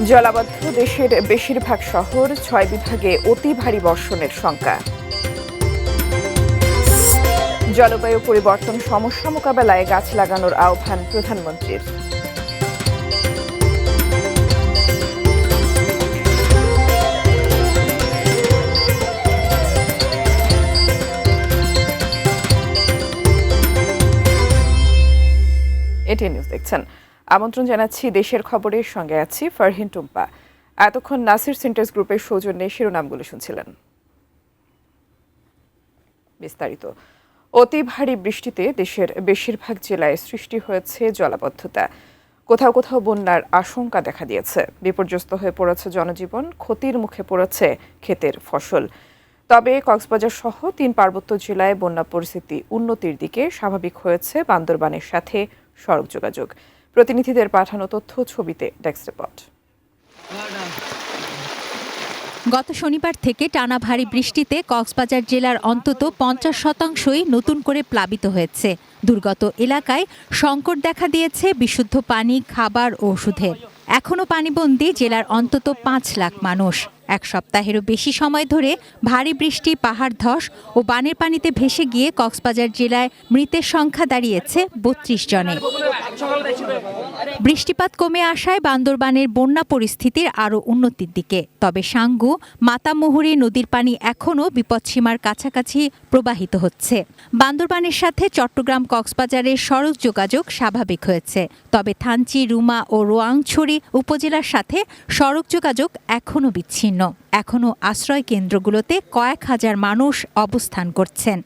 জলাবদ্ধ দেশের বেশিরভাগ শহর, ৬ বিভাগে অতি ভারী বর্ষণের শঙ্কা। জলবায়ু পরিবর্তন সমস্যা মোকাবেলায় গাছ লাগানোর আহ্বান প্রধানমন্ত্রীর। এটি নিউজ দেখছেন। আমন্ত্রণ জানাচ্ছি দেশের খবরের সঙ্গে আছি ফারহিন টুম্পা। এতক্ষণ নাসির সিন্টেক্স গ্রুপের সৌজন্যে শিরোনামগুলো শুনছিলেন। বিস্তারিত। অতি ভারী বৃষ্টিতে দেশের বেশিরভাগ জেলায় সৃষ্টি হয়েছে জলাবদ্ধতা। কোথাও কোথাও বন্যার আশঙ্কা দেখা দিয়েছে। বিপর্যস্ত হয়ে পড়েছে জনজীবন, ক্ষতির মুখে পড়েছে ক্ষেতের ফসল। তবে কক্সবাজার সহ ৩ পার্বত্য জেলায় বন্যা পরিস্থিতি উন্নতির দিকে স্বাভাবিক হয়েছে বান্দরবানের সাথে সড়ক যোগাযোগ। প্রতিনিধিদের পাঠানো তথ্য ছবিতে ডেস্ক রিপোর্ট। গত শনিবার থেকে টানা ভারী বৃষ্টিতে কক্সবাজার জেলার অন্তত ৫০% নতুন করে প্লাবিত হয়েছে। দুর্গত এলাকায় সংকট দেখা দিয়েছে বিশুদ্ধ পানি, খাবার ও ওষুধের। এখনও পানিবন্দী জেলার অন্তত ৫ লাখ মানুষ। এক সপ্তাহেরও বেশি সময় ধরে ভারী বৃষ্টি, পাহাড় ধস ও বানের পানিতে ভেসে গিয়ে কক্সবাজার জেলায় মৃতের সংখ্যা দাঁড়িয়েছে ৩২ জনে। বৃষ্টিপাত কমে আসায় বান্দরবানের বন্যা পরিস্থিতির আরও উন্নতির দিকে। তবে সাঙ্গু, মাতামুহুরী নদীর পানি এখনও বিপদসীমার কাছাকাছি প্রবাহিত হচ্ছে। বান্দরবানের সাথে চট্টগ্রাম কক্সবাজারের সড়ক যোগাযোগ স্বাভাবিক হয়েছে। তবে থানচি, রুমা ও রোয়াংছড়ি উপজেলার সাথে সড়ক যোগাযোগ এখনও বিচ্ছিন্ন। এখনও আশ্রয় কেন্দ্রগুলোতে কয়েক হাজার মানুষ অবস্থান করছেন।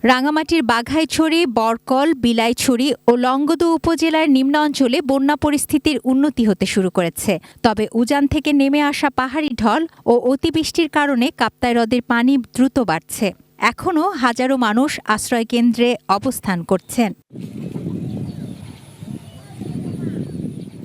রাঙামাটির বাঘাইছড়ি, বরকল, বিলাইছড়ি ও লংগদু উপজেলার নিম্নাঞ্চলে বন্যা পরিস্থিতির উন্নতি হতে শুরু করেছে। তবে উজান থেকে নেমে আসা পাহাড়ি ঢল ও অতিবৃষ্টির কারণে কাপ্তাই হ্রদের পানি দ্রুত বাড়ছে। এখনও হাজারো মানুষ আশ্রয় কেন্দ্রে অবস্থান করছেন।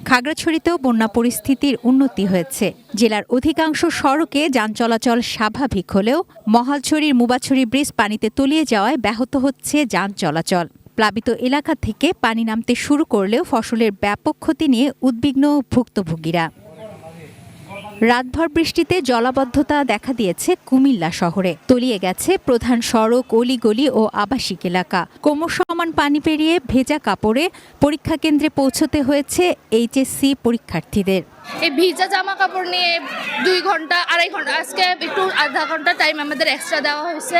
খাগড়াছড়িতেও বন্যা পরিস্থিতির উন্নতি হয়েছে। জেলার অধিকাংশ সড়কে যান চলাচল স্বাভাবিক হলেও মহালছড়ির মুবাছড়ি ব্রিজ পানিতে তলিয়ে যাওয়ায় ব্যাহত হচ্ছে যান চলাচল। প্লাবিত এলাকা থেকে পানি নামতে শুরু করলেও ফসলের ব্যাপক ক্ষতি নিয়ে উদ্বিগ্ন ভুক্তভোগীরা। রাতভর বৃষ্টিতে জলাবদ্ধতা দেখা দিয়েছে কুমিল্লা শহরে। তলিয়ে গেছে প্রধান সড়ক, অলিগলি ও আবাসিক এলাকা। কোমর সমান পানি পেরিয়ে ভেজা কাপড়ে পরীক্ষা কেন্দ্রে পৌঁছতে হয়েছে এইচএসসি পরীক্ষার্থীদের। এই ভিজা জামা কাপড় নিয়ে 2 ঘন্টা 2.5 ঘন্টা, আজকে একটু আধা ঘন্টা টাইম আমাদের এক্সট্রা দেওয়া হয়েছে।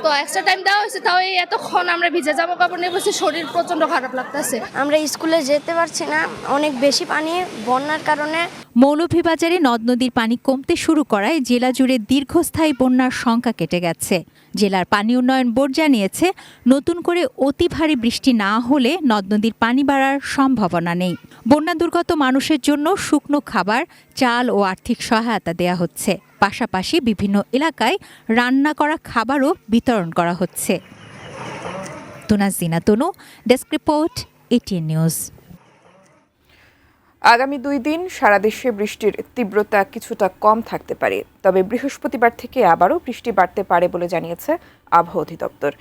তো এক্সট্রা টাইম দেওয়া হয়েছে, তাও এতক্ষণ আমরা ভিজা জামা কাপড় নিয়ে বসে শরীর প্রচন্ড খারাপ লাগতেছে। আমরা স্কুলে যেতে পারছি না, অনেক বেশি পানি বন্যার কারণে। মৌলভীবাজারে নদ নদীর পানি কমতে শুরু করায় জেলা জুড়ে দীর্ঘস্থায়ী বন্যার শঙ্কা কেটে গেছে। জেলার পানি উন্নয়ন বোর্ড জানিয়েছে, নতুন করে অতি ভারী বৃষ্টি না হলে নদ নদীর পানি বাড়ার সম্ভাবনা নেই। বন্যা দুর্গত মানুষের জন্য শুকনো খাবার, চাল ও আর্থিক সহায়তা দেয়া হচ্ছে। পাশাপাশি বিভিন্ন এলাকায় রান্না করা খাবারও বিতরণ করা হচ্ছে। তুনাজিনা তনু, ডেস্ক রিপোর্ট, এটিএন নিউজ। আগামী 2 দিন সারা দেশে বৃষ্টির তীব্রতা কিছুটা কম থাকতে পারে। তবে বৃহস্পতিবার থেকে আবারও বৃষ্টি বাড়তে পারে বলে জানিয়েছে আবহাওয়া অধিদপ্তর।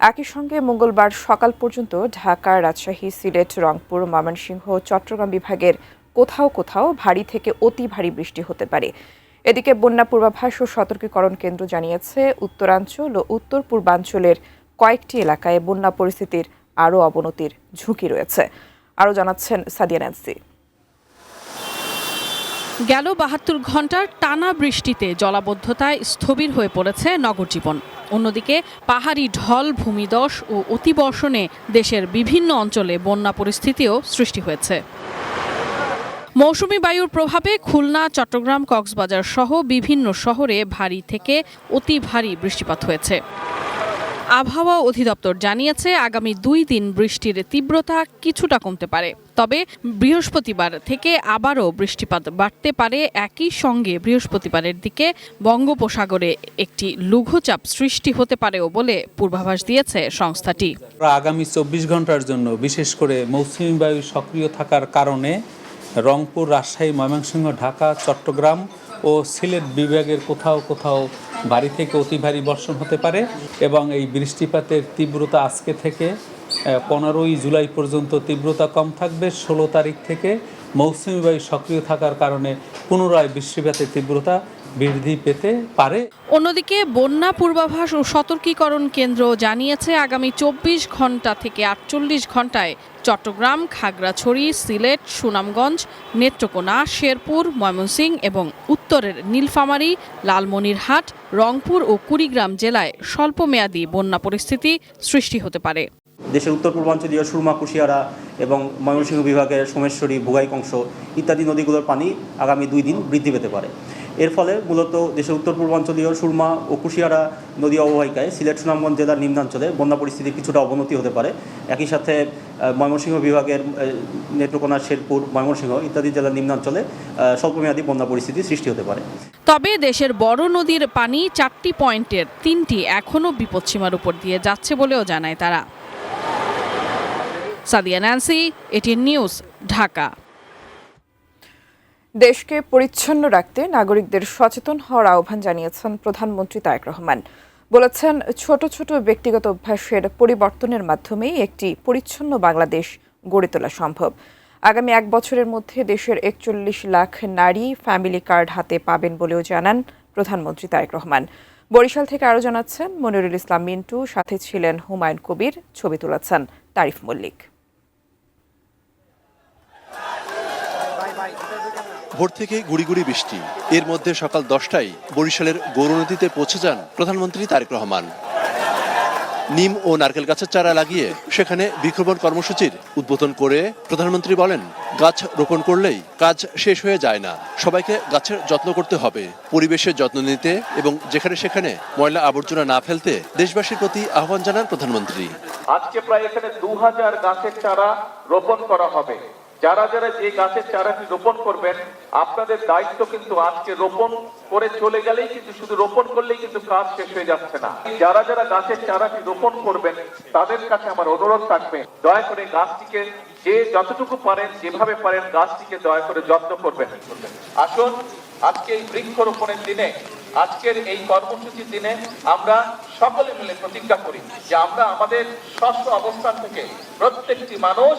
একই সঙ্গে মঙ্গলবার সকাল পর্যন্ত ঢাকা, রাজশাহী, সিলেট, রংপুর, ময়মনসিংহ, চট্টগ্রাম বিভাগের কোথাও কোথাও ভারী থেকে অতি ভারী বৃষ্টি হতে পারে। এদিকে বন্যা পূর্বাভাস ও সতর্কীকরণ কেন্দ্র জানিয়েছে, উত্তরাঞ্চল ও উত্তর পূর্বাঞ্চলের কয়েকটি এলাকায় বন্যা পরিস্থিতির আরও অবনতির ঝুঁকি রয়েছে। আরও জানাচ্ছেন সাদিয়া ন্যান্সি। গেল ৭২ ঘন্টার টানা বৃষ্টিতে জলাবদ্ধতায় স্থবির হয়ে পড়েছে নগর জীবন। অন্যদিকে পাহাড়ি ঢল, ভূমিধস ও অতিবর্ষণে দেশের বিভিন্ন অঞ্চলে বন্যা পরিস্থিতিও সৃষ্টি হয়েছে। মৌসুমী বায়ুর প্রভাবে খুলনা, চট্টগ্রাম, কক্সবাজার সহ বিভিন্ন শহরে ভারী থেকে অতি ভারী বৃষ্টিপাত হয়েছে। আবহাওয়া অধিদপ্তর জানিয়েছে, আগামী 2 দিন বৃষ্টির তীব্রতা কিছুটা কমতে পারে। তবে বৃহস্পতিবার থেকে আবারও বৃষ্টিপাত বাড়তে পারে। একই সঙ্গে বৃহস্পতিবারের দিকে বঙ্গোপসাগরে একটি লঘুচাপ সৃষ্টি হতে পারেও বলে পূর্বাভাস দিয়েছে সংস্থাটি। আগামী 24 ঘন্টার জন্য বিশেষ করে মৌসুমী বায়ু সক্রিয় থাকার কারণে রংপুর, রাজশাহী, ময়মনসিংহ, ঢাকা, চট্টগ্রাম ও সিলেট বিভাগের কোথাও কোথাও ভারী থেকে অতি ভারী বর্ষণ হতে পারে এবং এই বৃষ্টিপাতের তীব্রতা আজকে থেকে 15ই জুলাই পর্যন্ত তীব্রতা কম থাকবে। 16 তারিখ থেকে মৌসুমী বায়ু সক্রিয় থাকার কারণে পুনরায় বৃষ্টিপাতের তীব্রতা বৃদ্ধি পেতে পারে। অন্যদিকে বন্যা পূর্বাভাস ও সতর্কীকরণ কেন্দ্র জানিয়েছে আগামী 24 ঘন্টা থেকে 48 ঘন্টায় চট্টগ্রাম, খাগড়াছড়ি, সিলেট, সুনামগঞ্জ, নেত্রকোনা, শেরপুর, ময়মনসিংহ এবং উত্তরের নীলফামারী, লালমনিরহাট, রংপুর ও কুড়িগ্রাম জেলায় স্বল্পমেয়াদী বন্যা পরিস্থিতি সৃষ্টি হতে পারে। দেশের উত্তর পূর্বাঞ্চলীয় সুরমা, কুশিয়ারা এবং ময়মনসিংহ বিভাগের সোমেশ্বরী, ভোগাইকংস ইত্যাদি নদীগুলোর পানি আগামী 2 দিন বৃদ্ধি পেতে পারে। এর ফলে মূলত দেশের উত্তর পূর্বাঞ্চলীয় সুরমা ও কুশিয়ারা নদী অববাহিকায় সিলেট, সুনামগঞ্জ জেলার নিম্নাঞ্চলে বন্যা পরিস্থিতির কিছুটা অবনতি হতে পারে। একই সাথে ময়মনসিংহ বিভাগের নেত্রকোনা, শেরপুর, ময়মনসিংহ ইত্যাদি জেলার নিম্নাঞ্চলে স্বল্পমেয়াদী বন্যা পরিস্থিতি সৃষ্টি হতে পারে। তবে দেশের বড় নদীর পানি 4টি পয়েন্টের 3টি এখনও বিপদসীমার উপর দিয়ে যাচ্ছে বলেও জানায় তারা। Sadia Nancy, ATN news, Dhaka. দেশকে পরিচ্ছন্ন রাখতে নাগরিকদের সচেতন হওয়ার আহ্বান জানিয়েছেন প্রধানমন্ত্রী তারেক রহমান। বলেছেন, ছোট ছোট ব্যক্তিগত অভ্যাসের পরিবর্তনের মাধ্যমেই একটি পরিচ্ছন্ন বাংলাদেশ গড়ে তোলা সম্ভব। আগামী 1 বছরের মধ্যে দেশের 41 লাখ নারী ফ্যামিলি কার্ড হাতে পাবেন বলেও জানান প্রধানমন্ত্রী তারেক রহমান। বরিশাল থেকে আরও জানাচ্ছেন মনিরুল ইসলাম মিন্টু, সাথে ছিলেন হুমায়ুন কবির, ছবি তুলেছেন তারিফ মল্লিক। ভোর থেকে গুড়ি গুড়ি বৃষ্টি, এর মধ্যে সকাল 10টায় বরিশালের গৌরনদীতে পৌঁছে যান প্রধানমন্ত্রী তারেক রহমান। নিম ও নারকেল গাছের চারা লাগিয়ে সেখানে বৃক্ষরোপণ কর্মসূচির উদ্বোধন করে প্রধানমন্ত্রী বলেন, গাছ রোপণ করলেই কাজ শেষ হয়ে যায় না, সবাইকে গাছের যত্ন করতে হবে, পরিবেশের যত্ন নিতে এবং যেখানে সেখানে ময়লা আবর্জনা না ফেলতে দেশবাসীর প্রতি আহ্বান জানান প্রধানমন্ত্রী। আজকে প্রায় এখানে 2000 গাছের চারা রোপণ করা হবে। যারা যারা যে গাছের চারাটি রোপণ করবেন, আপনাদের দায়িত্ব কিন্তু আজকে রোপণ করে চলে গেলেই কিন্তু শুধু রোপণ করলেই কিন্তু কাজ শেষ হয়ে যাচ্ছে না। যারা যারা গাছের চারাটি রোপণ করবেন তাদের কাছে আমার অনুরোধ থাকবে, দয়া করে গাছটিকে যে যতটুকু পারেন, যেভাবে পারেন গাছটিকে দয়া করে যত্ন করবেন। আসুন আজকে এই বৃক্ষরোপণের দিনে, আজকের এই কর্মসূচির দিনে আমরা সকলে মিলে প্রতিজ্ঞা করি যে আমরা আমাদের ষষ্ঠ অবস্থান থেকে প্রত্যেকটি মানুষ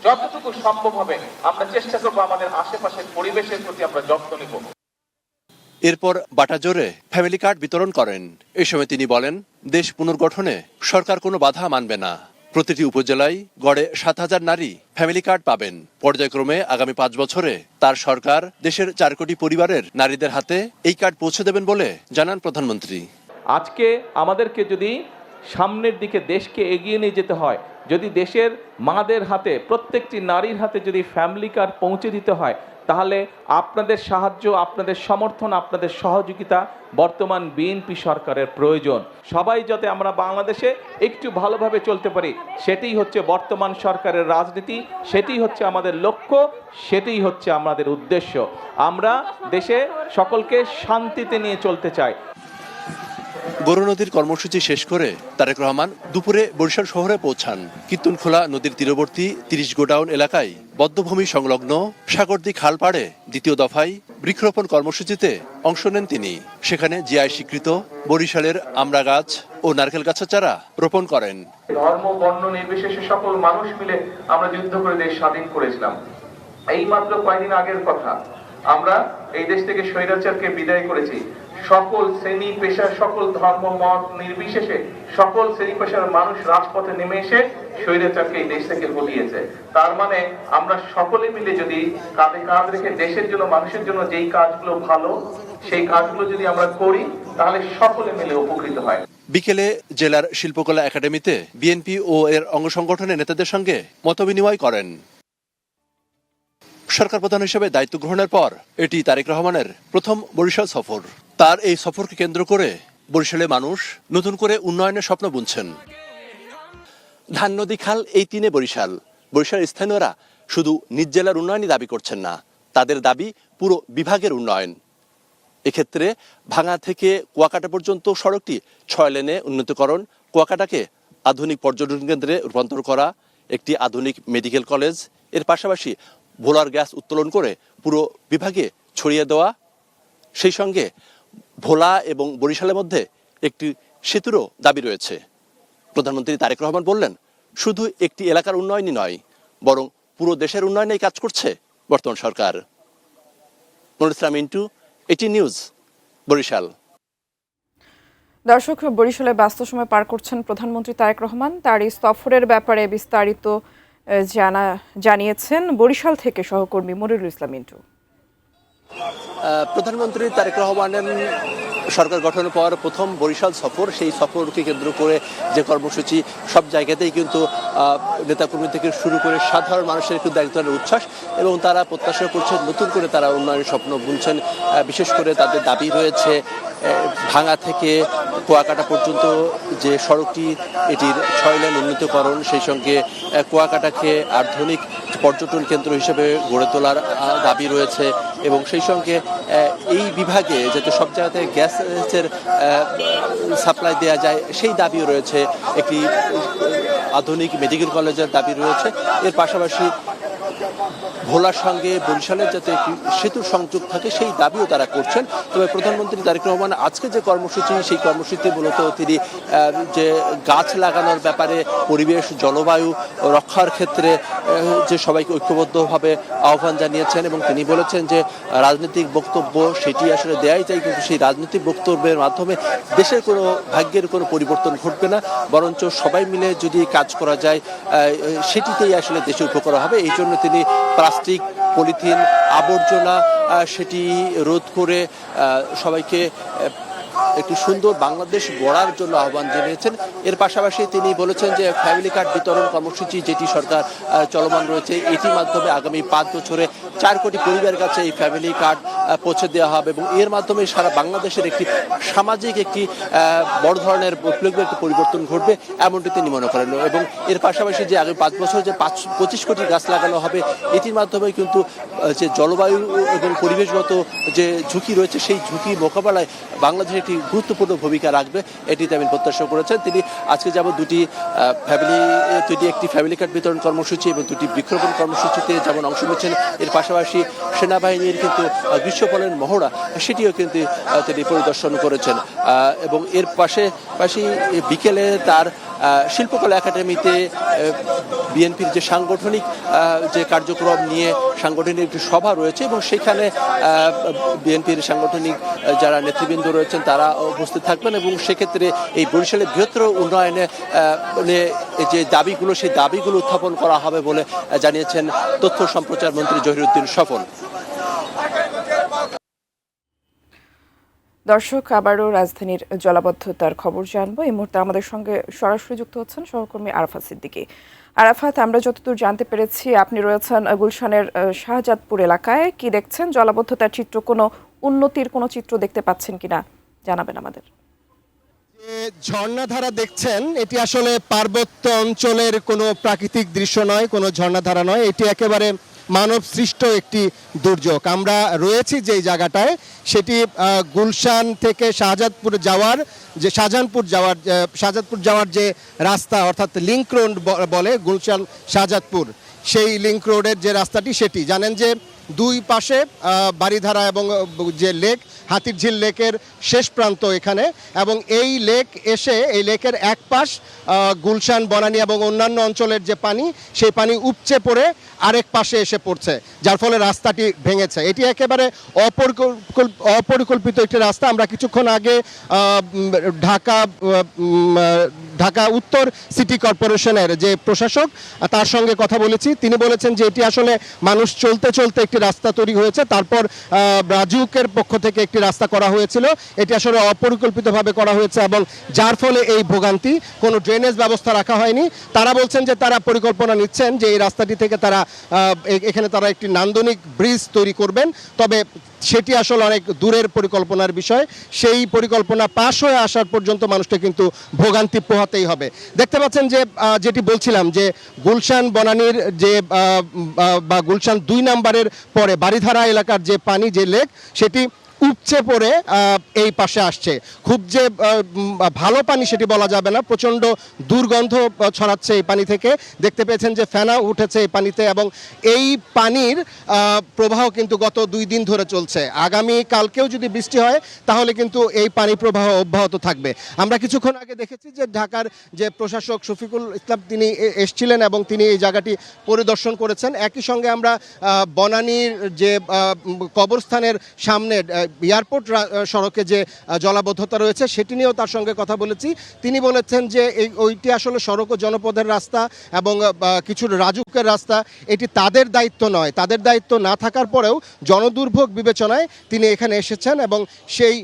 যতটুকু সম্ভব হবে আমরা চেষ্টা করবো আমাদের আশেপাশের পরিবেশের প্রতি আমরা যত্ন নিব। এরপর বাটাজোরে ফ্যামিলি কার্ড বিতরণ করেন। এই সময় তিনি বলেন, দেশ পুনর্গঠনে সরকার কোনো বাধা মানবে না। প্রতিটি উপজেলায় গড়ে 7000 নারী ফ্যামিলি কার্ড পাবেন। পর্যায়ক্রমে আগামী 5 বছরে তার সরকার দেশের 4 কোটি পরিবারের নারীদের হাতে এই কার্ড পৌঁছে দেবেন বলে জানান প্রধানমন্ত্রী। আজকে আমাদেরকে যদি সামনের দিকে দেশকে এগিয়ে নিয়ে যেতে হয়, যদি দেশের মাদের হাতে, প্রত্যেকটি নারীর হাতে যদি ফ্যামিলি কার্ড পৌঁছে দিতে হয়, তাহলে আপনাদের সাহায্য, আপনাদের সমর্থন, আপনাদের সহযোগিতা বর্তমান বিএনপি সরকারের প্রয়োজন। সবাই যাতে আমরা বাংলাদেশে একটু ভালোভাবে চলতে পারি, সেটাই হচ্ছে বর্তমান সরকারের রাজনীতি, সেটাই হচ্ছে আমাদের লক্ষ্য, সেটাই হচ্ছে আমাদের উদ্দেশ্য। আমরা দেশে সকলকে শান্তিতে নিয়ে চলতে চাই। গৌরনদীর কর্মসূচি শেষ করে তারেক রহমান দুপুরে বরিশাল শহরে পৌঁছান। কীর্তনখোলা নদীর তীরবর্তী 30 গোডাউন এলাকায় বদ্ধভূমি সংলগ্ন সাগরদী খাল পাড়ে দ্বিতীয় দফায় বৃক্ষরোপণ কর্মসূচিতে অংশ নেন তিনি। সেখানে জিআই স্বীকৃত বরিশালের আমড়া গাছ ও নারকেল গাছের চারা রোপণ করেন। ধর্ম বর্ণ নির্বিশেষে সকল মানুষ মিলে আমরা যুদ্ধ করে দেশ স্বাধীন করেছিলাম। এই মাত্র কয়েকদিন আগের কথা, আমরা এই দেশ থেকে স্বৈরাচারকে বিদায় করেছি। সকল শ্রেণী পেশা, সকল ধর্ম মত নির্বিশেষে সকল শ্রেণী পেশার মানুষ রাজপথে নেমে এসে স্বৈরাচারকে এই দেশ থেকে হটিয়েছে। তার মানে আমরা সকলে মিলে যদি কাঁধে কাঁধ রেখে দেশের জন্য, মানুষের জন্য যেই কাজগুলো ভালো, সেই কাজগুলো যদি আমরা করি, তাহলে সকলে মিলে উপকৃত হয়। বিকেলে জেলার শিল্পকলা একাডেমিতে বিএনপি ও এর অঙ্গ সংগঠনের নেতাদের সঙ্গে মতবিনিময় করেন। সরকার প্রধান হিসেবে দায়িত্ব গ্রহণের পর এটি তারেক রহমানের প্রথম বরিশাল সফর। তার এই সফরকে কেন্দ্র করে বরিশালে মানুষ নতুন করে উন্নয়নের স্বপ্ন বুনছেন। ধান নদী খাল এই 3 বরিশালের স্থানীয়রা শুধু নিজ জেলার উন্নয়নই দাবি করছেন না, তাদের দাবি পুরো বিভাগের উন্নয়ন। এক্ষেত্রে ভাঙা থেকে কুয়াকাটা পর্যন্ত সড়কটি 6 লেনে উন্নতকরণ, কুয়াকাটাকে আধুনিক পর্যটন কেন্দ্রে রূপান্তর করা, একটি আধুনিক মেডিকেল কলেজ, এর পাশাপাশি ভোলার গ্যাস উত্তোলন করে পুরো বিভাগে ছড়িয়ে দেওয়া, সেই সঙ্গে ভোলা এবং বরিশালের মধ্যে একটি সেতুরও দাবি রয়েছে। প্রধানমন্ত্রী তারেক রহমান বললেন, শুধু একটি এলাকার উন্নয়নই নয়, বরং পুরো দেশের উন্নয়নেই কাজ করছে বর্তমান সরকার। মনির ইসলাম মিন্টু, এটি নিউজ, বরিশাল। দর্শক, বরিশালে ব্যস্ত সময় পার করছেন প্রধানমন্ত্রী তারেক রহমান। তার এই সফরের ব্যাপারে বিস্তারিত জানিয়েছেন বরিশাল থেকে সহকর্মী মনিরুল ইসলাম মিন্টু। প্রধানমন্ত্রী তারেক রহমানের সরকার গঠনের পর প্রথম বরিশাল সফর, সেই সফরকে কেন্দ্র করে যে কর্মসূচি, সব জায়গাতেই কিন্তু নেতাকর্মী থেকে শুরু করে সাধারণ মানুষের কিন্তু এক ধরনের উচ্ছ্বাস, এবং তারা প্রত্যাশা করছেন নতুন করে তারা উন্নয়নের স্বপ্ন বুনছেন। বিশেষ করে তাদের দাবি রয়েছে ভাঙা থেকে কুয়াকাটা পর্যন্ত যে সড়কটি, এটির 6 লেন উন্নীতকরণ, সেই সঙ্গে কুয়াকাটাকে আধুনিক পর্যটন কেন্দ্র হিসেবে গড়ে তোলার দাবি রয়েছে, এবং সেই সঙ্গে এই বিভাগে যাতে সব জায়গাতে গ্যাসের সাপ্লাই দেওয়া যায় সেই দাবিও রয়েছে। একটি আধুনিক মেডিকেল কলেজের দাবি রয়েছে। এর পাশাপাশি ভোলার সঙ্গে বরিশালের যাতে একটি সেতুর সংযোগ থাকে সেই দাবিও তারা করছেন। তবে প্রধানমন্ত্রী তারেক রহমান আজকে যে কর্মসূচি, সেই কর্মসূচিতে মূলত তিনি যে গাছ লাগানোর ব্যাপারে, পরিবেশ জলবায়ু রক্ষার ক্ষেত্রে যে সবাইকে ঐক্যবদ্ধভাবে আহ্বান জানিয়েছেন, এবং তিনি বলেছেন যে রাজনৈতিক বক্তব্য সেটি আসলে দেয়াই যায়, কিন্তু সেই রাজনৈতিক বক্তব্যের মাধ্যমে দেশের কোনো ভাগ্যের কোনো পরিবর্তন ঘটবে না, বরঞ্চ সবাই মিলে যদি কাজ করা যায় সেটিতেই আসলে দেশে উপকার হবে। এই জন্য তিনি প্লাস্টিক, পলিথিন, আবর্জনা সেটি রোধ করে সবাইকে একটি সুন্দর বাংলাদেশ গড়ার জন্য আহ্বান জানিয়েছেন। এর পাশাপাশি তিনি বলেছেন যে ফ্যামিলি কার্ড বিতরণ কর্মসূচি যেটি সরকার চলমান রয়েছে, এটির মাধ্যমে আগামী 5 বছরে 4 কোটি পরিবারের কাছে এই ফ্যামিলি কার্ড পৌঁছে দেওয়া হবে, এবং এর মাধ্যমে সারা বাংলাদেশের একটি সামাজিক একটি বড় ধরনের বৈপ্লবিক একটি পরিবর্তন ঘটবে, এমনটি তিনি মনে করেন। এবং এর পাশাপাশি যে আগামী 5 বছর যে 25 কোটি গাছ লাগানো হবে, এটির মাধ্যমে কিন্তু যে জলবায়ু এবং পরিবেশগত যে ঝুঁকি রয়েছে, সেই ঝুঁকি মোকাবেলায় বাংলাদেশ একটি গুরুত্বপূর্ণ ভূমিকা রাখবে, এটি তিনি প্রত্যাশা করেছেন। তিনি আজকে যেমন একটি ফ্যামিলি কার্ড বিতরণ কর্মসূচি এবং 2টি বৃক্ষরোপণ কর্মসূচিতে যেমন অংশ নিচ্ছেন, এর পাশাপাশি সেনাবাহিনীর কিন্তু গ্রীষ্মকালীন মহড়া সেটিও কিন্তু তিনি পরিদর্শন করেছেন। এবং এর পাশাপাশি বিকেলে তার শিল্পকলা একাডেমিতে বিএনপির যে সাংগঠনিক যে কার্যক্রম নিয়ে সাংগঠনিক একটি সভা রয়েছে, এবং সেখানে বিএনপির সাংগঠনিক যারা নেতৃবৃন্দ রয়েছেন তারা উপস্থিত থাকবেন, এবং সেক্ষেত্রে এই বরিশালের বৃহত্তর উন্নয়নে যে দাবিগুলো, সেই দাবিগুলো উত্থাপন করা হবে বলে জানিয়েছেন তথ্য সম্প্রচার মন্ত্রী জহিরুদ্দিন স্বপন। দর্শক, আবারও রাজধানীর জলাবদ্ধতার খবর জানবো। এই মুহূর্তে আমাদের সঙ্গে সরাসরি যুক্ত হচ্ছেন সহকর্মী আরাফাত সিদ্দিকী। আরাফাত, আমরা যতদূর জানতে পেরেছি আপনি রয়েছেন গুলশানের শাহজাদপুর এলাকায়। কি দেখছেন? জলাবদ্ধতার চিত্র, কোনো উন্নতির কোনো চিত্র দেখতে পাচ্ছেন কিনা জানাবেন আমাদের। ঝর্ণাধারা দেখছেন, এটি আসলে পার্বত্য অঞ্চলের কোনো প্রাকৃতিক দৃশ্য নয়, কোনো ঝর্ণাধারা নয়, এটি একেবারে মানব সৃষ্ট একটি দুর্যোগ। আমরা রয়েছি যেই জায়গাটায়, সেটি গুলশান থেকে শাহজাদপুর যাওয়ার যে রাস্তা, অর্থাৎ লিংক রোড বলে গুলশান শাহজাদপুর, সেই লিংক রোডের যে রাস্তাটি, সেটি জানেন যে 2 পাশে বারিধারা এবং যে লেক, হাতিরঝিল লেকের শেষ প্রান্ত এখানে, এবং এই লেকের এক পাশ গুলশান, বনানী এবং অন্যান্য অঞ্চলের যে পানি, সেই পানি উপচে পড়ে আরেক পাশে এসে পড়ছে, যার ফলে রাস্তাটি ভেঙেছে। এটি একেবারে অপরিকল্পিত একটি রাস্তা। আমরা কিছুক্ষণ আগে ঢাকা উত্তর সিটি কর্পোরেশনের যে প্রশাসক, তার সঙ্গে কথা বলেছি। তিনি বলেছেন যে এটি আসলে মানুষ চলতে চলতে একটি রাস্তা তৈরি হয়েছে, তারপর রাজুকের পক্ষ থেকে একটি রাস্তা করা হয়েছিল। এটি আসলে অপরিকল্পিতভাবে করা হয়েছে, এবং যার ফলে এই ভোগান্তি। কোনো ড্রেনেজ ব্যবস্থা রাখা হয়নি। তারা বলছেন যে তারা পরিকল্পনা নিচ্ছেন যে এই রাস্তাটি থেকে এখানে তারা একটি নান্দনিক ব্রিজ তৈরি করবেন, তবে সেটি আসলে অনেক দূরের পরিকল্পনার বিষয়। সেই পরিকল্পনা পাশ হয়ে আসার পর্যন্ত মানুষকে কিন্তু ভোগান্তি পোহাতেই হবে। দেখতে পাচ্ছেন যে যেটি বলছিলাম, যে গুলশান বনানীর যে বা গুলশান 2 নম্বরের পরে বারিধারা এলাকার যে পানি, যে লেক, সেটি উপচে পড়ে এই পাশে আসছে। খুব যে ভালো পানি সেটি বলা যাবে না, প্রচণ্ড দুর্গন্ধ ছড়াচ্ছে এই পানি থেকে। দেখতে পেয়েছেন যে ফেনা উঠেছে এই পানিতে এবং এই পানির প্রবাহ কিন্তু গত 2 দিন ধরে চলছে। আগামী কালকেও যদি বৃষ্টি হয় তাহলে কিন্তু এই পানি প্রবাহ অব্যাহত থাকবে। আমরা কিছুক্ষণ আগে দেখেছি যে ঢাকার যে প্রশাসক শফিকুল ইসলাম তিনি এসেছিলেন এবং তিনি এই জায়গাটি পরিদর্শন করেছেন। একই সঙ্গে আমরা বনানীর যে কবরস্থানের সামনে এয়ারপোর্ট সড়কে যে জলাবদ্ধতা রয়েছে সেটি নিয়েও তার সঙ্গে কথা বলেছি। তিনি বলেছেন যে ওইটি আসলে সড়ক ও জনপদের রাস্তা এবং কিছু রাজুকের রাস্তা, এটি তাদের দায়িত্ব নয়। তাদের দায়িত্ব না থাকার পরেও জনদুর্ভোগ বিবেচনায় তিনি এখানে এসেছেন এবং সেই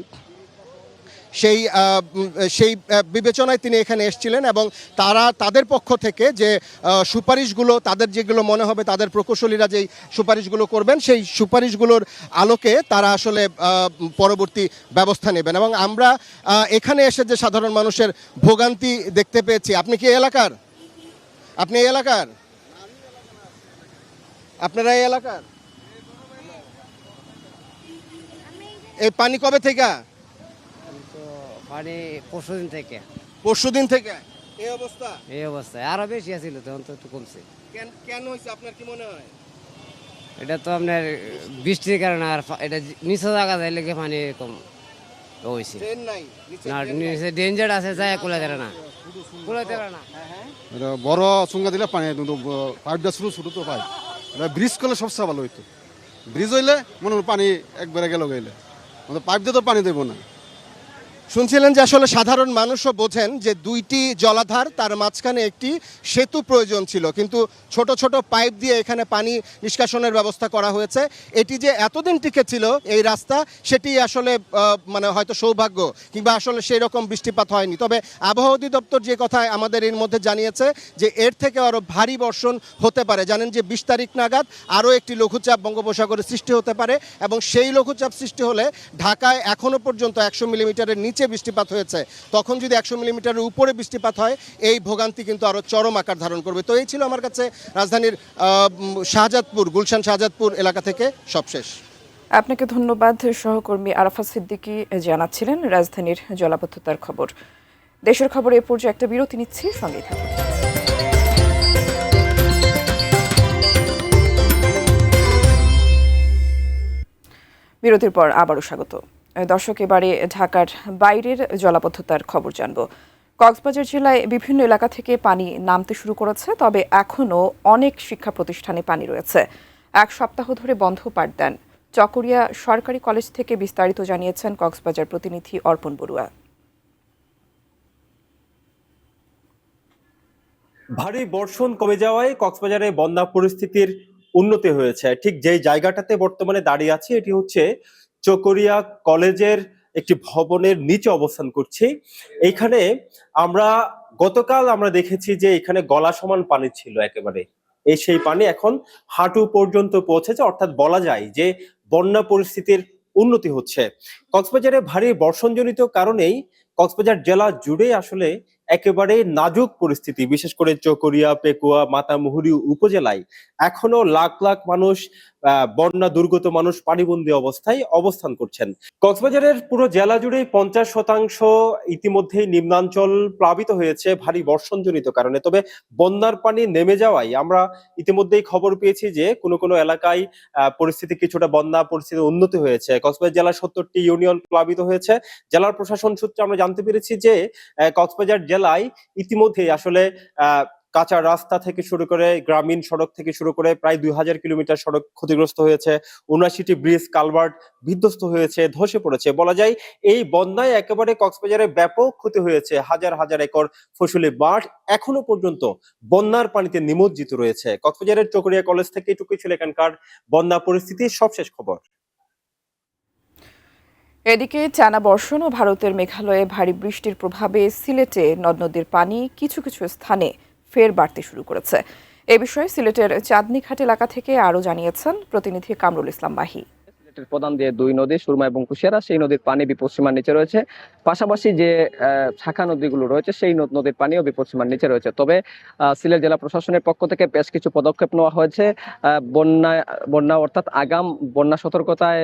বিবেচনায় তিনি এখানে এসেছিলেন এবং তাদের পক্ষ থেকে যে সুপারিশগুলো, তাদের যেগুলো মনে হবে তাদের প্রকৌশলীরা যেই সুপারিশগুলো করবেন সেই সুপারিশগুলোর আলোকে তারা আসলে পরবর্তী ব্যবস্থা নেবেন। এবং আমরা এখানে এসে যে সাধারণ মানুষের ভোগান্তি দেখতে পেয়েছি। আপনি কি এলাকার? আপনি এই এলাকার? আপনারা এই এলাকার? এই পানি কবে থেকে? মানে পরশুদিন থেকে। পরশুদিন থেকে এই অবস্থা? আরো বেশি আছিল, তখন তো একটু কমছে। কেন হয়েছে আপনার কি মনে হয়? এটা তো আপনার বৃষ্টির কারণে, আর এটা নিচে জায়গা যাইলে কি পানি কম হয়েছে না, নিচে ডেঞ্জার আছে, যায় কুলাইতে পারে না। এটা বড় চুঙ্গা দিলে পানি, কিন্তু পাইপটা ছোট ছোট তো পাইপ, এটা ব্রিজ করলে সবচেয়ে ভালো হইতো। ব্রিজ হইলে মনে হয় পানি একবারে গেল গেলে, পাইপ দিয়ে তো পানি দেবো না। শুনছিলেন যে আসলে সাধারণ মানুষও বোঝেন যে 2টি জলাধার, তার মাঝখানে একটি সেতু প্রয়োজন ছিল, কিন্তু ছোট ছোট পাইপ দিয়ে এখানে পানি নিষ্কাশনের ব্যবস্থা করা হয়েছে। এটি যে এতদিন টিকে ছিল এই রাস্তা, সেটি আসলে মানে হয়তো সৌভাগ্য, কিংবা আসলে সেই রকম বৃষ্টিপাত হয়নি। তবে আবহাওয়া অধিদপ্তর যে কথা আমাদের এর মধ্যে জানিয়েছে যে এর থেকে আরও ভারী বর্ষণ হতে পারে। জানেন যে 20 তারিখ নাগাদ আরও একটি লঘুচাপ বঙ্গোপসাগরে সৃষ্টি হতে পারে এবং সেই লঘুচাপ সৃষ্টি হলে ঢাকায় এখনও পর্যন্ত 100 মিলিমিটারের নিচে বৃষ্টিপাত হয়েছে, তখন যদি 100 মিলিমিটারের উপরে বৃষ্টিপাত হয় এই ভোগান্তি কিন্তু আরও চরম আকার ধারণ করবে। তো এই ছিল আমার কাছে রাজধানীর গুলশান শাহজাদপুর এলাকা থেকে সবশেষ। আপনাকে ধন্যবাদ। সহকর্মী আরাফাত সিদ্দিকী জানাচ্ছিলেন রাজধানীর জলাবদ্ধতার খবর। দেশের খবরে এ পর্যায়ে একটা বিরতি নিচ্ছি, সঙ্গেই থাকুন। বিরতির পর আবারও স্বাগত। দর্শক, এবারে ঢাকার বাইরের জলাবদ্ধতার খবর জানব। কক্সবাজার জেলায় বিভিন্ন এলাকা থেকে পানি নামতে শুরু করেছে, তবে এখনও অনেক শিক্ষা প্রতিষ্ঠানে পানি রয়েছে। 1 সপ্তাহ ধরে বন্ধ পাঠদান। চকরিয়া সরকারি কলেজ থেকে বিস্তারিত জানিয়েছেন কক্সবাজার প্রতিনিধি অর্পণ বড়ুয়া। ভারী বর্ষণ কমে যাওয়ায় কক্সবাজারে বন্যা পরিস্থিতির উন্নতি হয়েছে। ঠিক যেই জায়গাটাতে বর্তমানে দাঁড়িয়ে আছে এটি হচ্ছে চকরিয়া কলেজের একটি ভবনের নিচে অবস্থান করছি। এইখানে গতকাল আমরা দেখেছি যে এখানে গলা সমান পানি ছিল একেবারে, সেই পানি এখন হাঁটু পর্যন্ত পৌঁছেছে, অর্থাৎ বলা যায় যে বন্যা পরিস্থিতির উন্নতি হচ্ছে। কক্সবাজারে ভারী বর্ষণজনিত কারণেই কক্সবাজার জেলা জুড়ে আসলে একেবারে নাজুক পরিস্থিতি। বিশেষ করে চকরিয়া, পেকুয়া, মাতামুহুরী উপজেলায় এখনো লাখ লাখ মানুষ, বন্যা দুর্গত মানুষ পানিবন্দী অবস্থায় অবস্থান করছেন। কক্সবাজারের পুরো জেলা জুড়ে 50% ইতিমধ্যেই নিম্নাঞ্চল প্লাবিত হয়েছে ভারী বর্ষণজনিত কারণে। তবে বন্যার পানি নেমে যাওয়ায় আমরা ইতিমধ্যেই খবর পেয়েছি যে কোনো এলাকায় পরিস্থিতি কিছুটা, বন্যা পরিস্থিতি উন্নতি হয়েছে। কক্সবাজার জেলার 70টি ইউনিয়ন প্লাবিত হয়েছে। জেলার প্রশাসন সূত্রে আমরা জানতে পেরেছি যে কক্সবাজার জেলায় ইতিমধ্যেই আসলে কাঁচা রাস্তা থেকে শুরু করে গ্রামীণ সড়ক থেকে শুরু করে প্রায় 2000 কিলোমিটার সড়ক ক্ষতিগ্রস্ত হয়েছে। 79টি ব্রিজ কালভার্ট বিধ্বস্ত হয়েছে, ধসে পড়েছে। বলা যায় এই বন্যায় একেবারে কক্সবাজারে ব্যাপক ক্ষতি হয়েছে। হাজার হাজার একর ফসলি মাঠ এখনো পর্যন্ত বন্যার পানিতে নিমজ্জিত রয়েছে। কক্সবাজারের চকরিয়া কলেজ থেকে এটুকুই ছিল এখানকার বন্যা পরিস্থিতির সবশেষ খবর। এদিকে টানা বর্ষণ ও ভারতের মেঘালয়ে ভারী বৃষ্টির প্রভাবে সিলেটে নদ নদীর পানি কিছু কিছু স্থানে ফের বাড়তে শুরু করেছে। এ বিষয়ে সিলেটের চাঁদনীঘাট এলাকা থেকে আরও জানিয়েছেন প্রতিনিধি কামরুল ইসলাম মাহি। সিলেটের প্রধান যে দুই নদী সুরমা এবং কুশিয়ারা, সেই নদীর পানি বিপদসীমার নিচে রয়েছে। পাশাপাশি যে শাখা নদীগুলো রয়েছে সেই নদীর পানিও বিপদসীমার নিচে রয়েছে। তবে সিলেট জেলা প্রশাসনের পক্ষ থেকে বেশ কিছু পদক্ষেপ নেওয়া হয়েছে। বন্যা অর্থাৎ আগাম বন্যা সতর্কতায়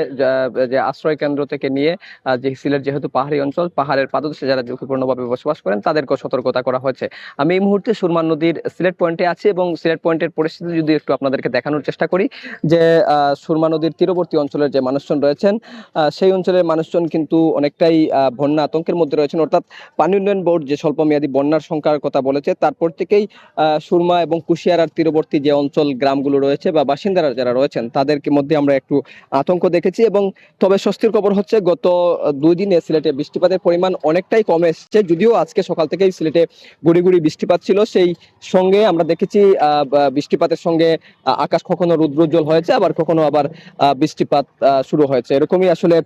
যে আশ্রয় কেন্দ্র থেকে নিয়ে যে সিলেট যেহেতু পাহাড়ি অঞ্চল, পাহাড়ের পাদদেশে যারা ঝুঁকিপূর্ণভাবে বসবাস করেন তাদেরকেও সতর্কতা করা হয়েছে। আমি এই মুহূর্তে সুরমা নদীর সিলেট পয়েন্টে আছি এবং সিলেট পয়েন্টের পরিস্থিতি যদি একটু আপনাদেরকে দেখানোর চেষ্টা করি, যে সুরমা নদীর তীরবর্তী অঞ্চলের যে মানুষজন রয়েছেন সেই অঞ্চলের মানুষজন কিন্তু অনেকটাই বন্যা আতঙ্কের মধ্যে রয়েছেন। অর্থাৎ পানি উন্নয়ন বোর্ড যে স্বল্পমেয়াদী বন্যার সংখ্যার কথা বলেছে, তারপর থেকেই সুরমা এবং কুশিয়ারার তীরবর্তী যে অঞ্চল গ্রামগুলো রয়েছে বা বাসিন্দারা যারা রয়েছেন তাদেরকে মধ্যে আমরা একটু আতঙ্ক দেখেছি। এবং তবে স্বস্তির খবর হচ্ছে গত 2 দিনে সিলেটে বৃষ্টিপাতের পরিমাণ অনেকটাই কমে এসেছে। যদিও আজকে সকাল থেকেই সিলেটে গুড়ি গুড়ি বৃষ্টিপাত ছিল, সেই সঙ্গে আমরা দেখেছি বৃষ্টিপাতের সঙ্গে আকাশ কখনো রৌদ্রোজ্জ্বল হয়েছে, আবার কখনো বৃষ্টিপাত শুরু হয়েছে, এরকমই আসলে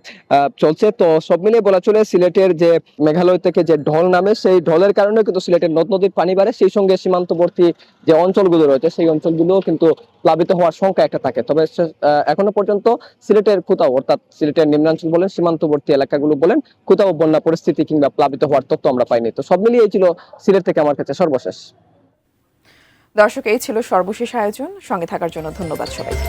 চলছে। তো সব মিলিয়ে বলা চলে সিলেটের যে মেঘালয় থেকে যে ঢল নামে, সেই ঢলের কারণে কিন্তু সিলেটের নদ নদীর পানি বাড়ে, সেই সঙ্গে সীমান্তবর্তী যে অঞ্চলগুলো রয়েছে সেই অঞ্চলগুলো কিন্তু প্লাবিত হওয়ার সংখ্যা একটা থাকে। তবে এখনো পর্যন্ত সিলেটের কোথাও, অর্থাৎ সিলেটের নিম্নাঞ্চল বলেন, সীমান্তবর্তী এলাকাগুলো বলেন, কোথাও বন্যা পরিস্থিতি কিংবা প্লাবিত হওয়ার তথ্য আমরা পাইনি। তো সব মিলিয়ে এই ছিল সিলেট থেকে আমার কাছে সর্বশেষ। দর্শক, এই ছিল সর্বশেষ আয়োজন। সঙ্গে থাকার জন্য ধন্যবাদ সবাইকে।